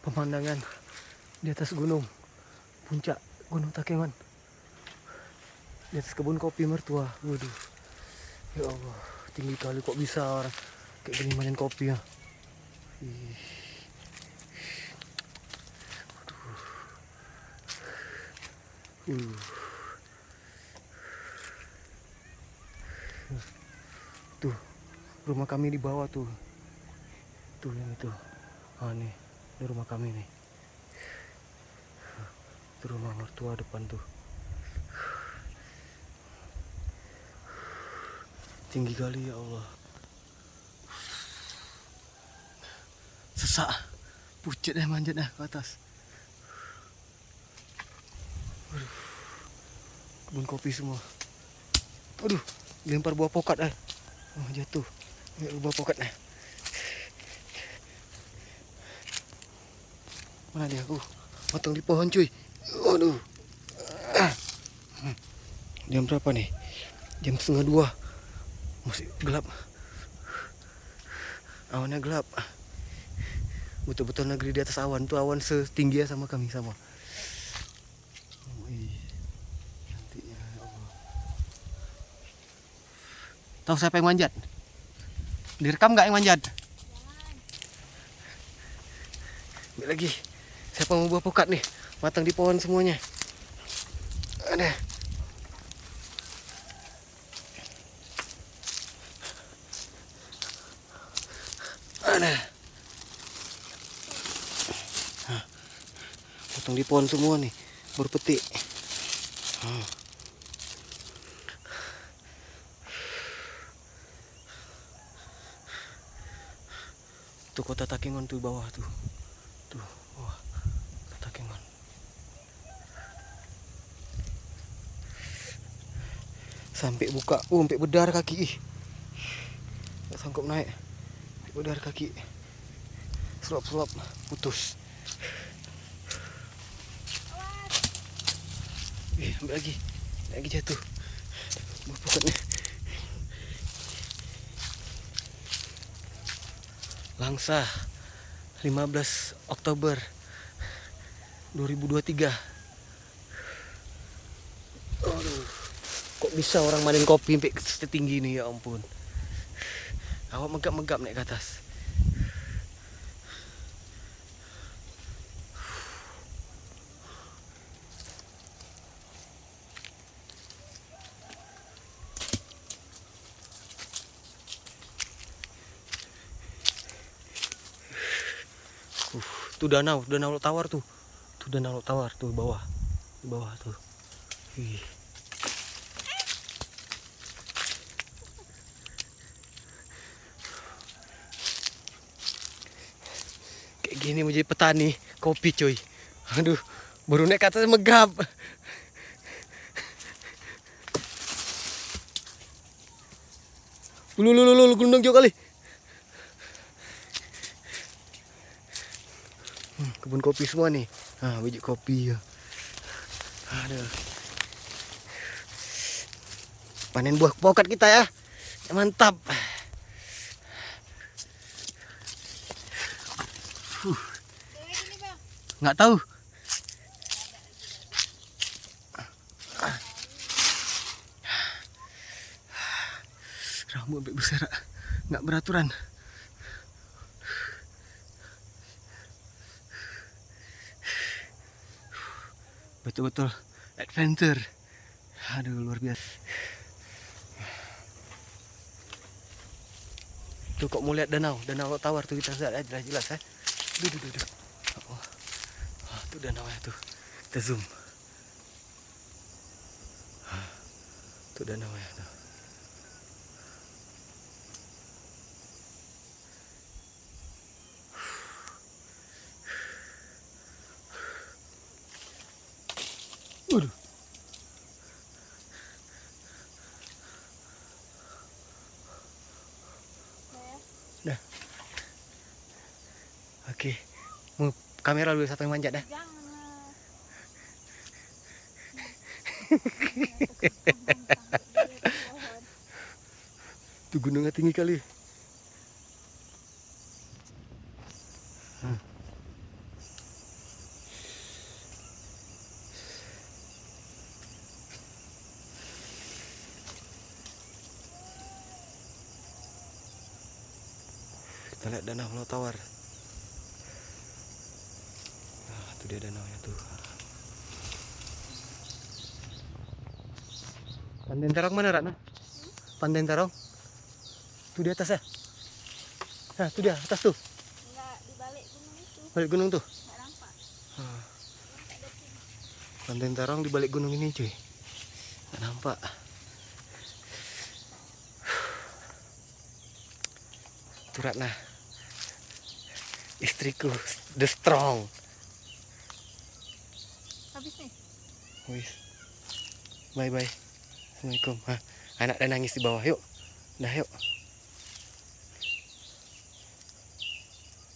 pemandangan di atas gunung, puncak Gunung Takengon, di atas kebun kopi mertua. Waduh, ya Allah, tinggi kali, kok bisa orang kayak gini mainin kopi ya. Ih. Tuh, rumah kami di bawah tuh. Tuh yang itu. Ah nih, ini rumah kami nih. Itu rumah mertua depan tuh. Tinggi kali ya Allah. Sesak. Pucet deh, manjat dah ke atas. Waduh. Kebun kopi semua. Aduh, lempar buah pokat dah. Oh, jatuh. Buah pokat dah. Mana dia? Matang di pohon cuy. Aduh. Jam berapa nih? Jam 1:30. Masih gelap. Awannya gelap. Betul-betul negeri di atas awan. Tuh awan setinggi ya sama kami sama. Cantiknya ya Allah. Tahu siapa yang manjat? Direkam nggak yang manjat? Ambil lagi. Siapa mau buah pokat nih? Matang di pohon semuanya. Ada. Ada. Potong di pohon semua nih, baru petik. Tuh kota Takengon tuh bawah tuh. Tuh, bawah. Kota Takengon. Sampai buka, sampai bedar kaki. Gak sanggup naik. Sampai bedar kaki. Suap-suap, putus. Ambil lagi. Lagi jatuh. Pokoknya. Langsa 15 Oktober 2023. Aduh, kok bisa orang mainin kopi sampai setinggi ini, ya ampun. Awak megap-megap naik ke atas. Tuh danau tawar tuh. Tuh danau tawar tuh bawah. Di bawah tuh. Wih. Kayak gini mau jadi petani kopi coy. Aduh, baru naik ke atas megap. Lu gelundung jauh kali. Kebun kopi semua nih. Nah, biji kopi ya. Aduh. Panen buah pokat kita ya. Mantap. Nggak tahu. Rambut sampai besar, nggak beraturan. Betul-betul adventure. Aduh, luar biasa. Tuh kok mau lihat danau tawar tuh, kita lihat jelas-jelas ya. Duh. Oh, tuh danau ya tuh. Kita zoom. Tuh danau ya tuh. Waduh. Dah. Oke. Mau kamera dulu, satu yang manjat dah. Tuh gunungnya tinggi kali. Kita lihat danau Pulau Tawar. Nah, itu dia danaunya tuh. Pantai Terong mana, Ratna? Pantai Terong? Tuh di atas ya? Nah, itu dia, atas tuh. Enggak, di balik gunung itu. Balik gunung tuh. Enggak nampak. Nah, Pantai Terong di balik gunung ini, cuy. Nggak nampak. Tuh Ratna. Istriku, the strong. Habis nih. Wis. Bye bye. Assalamualaikum. Hah, anak udah nangis di bawah. Yuk. Dah yuk.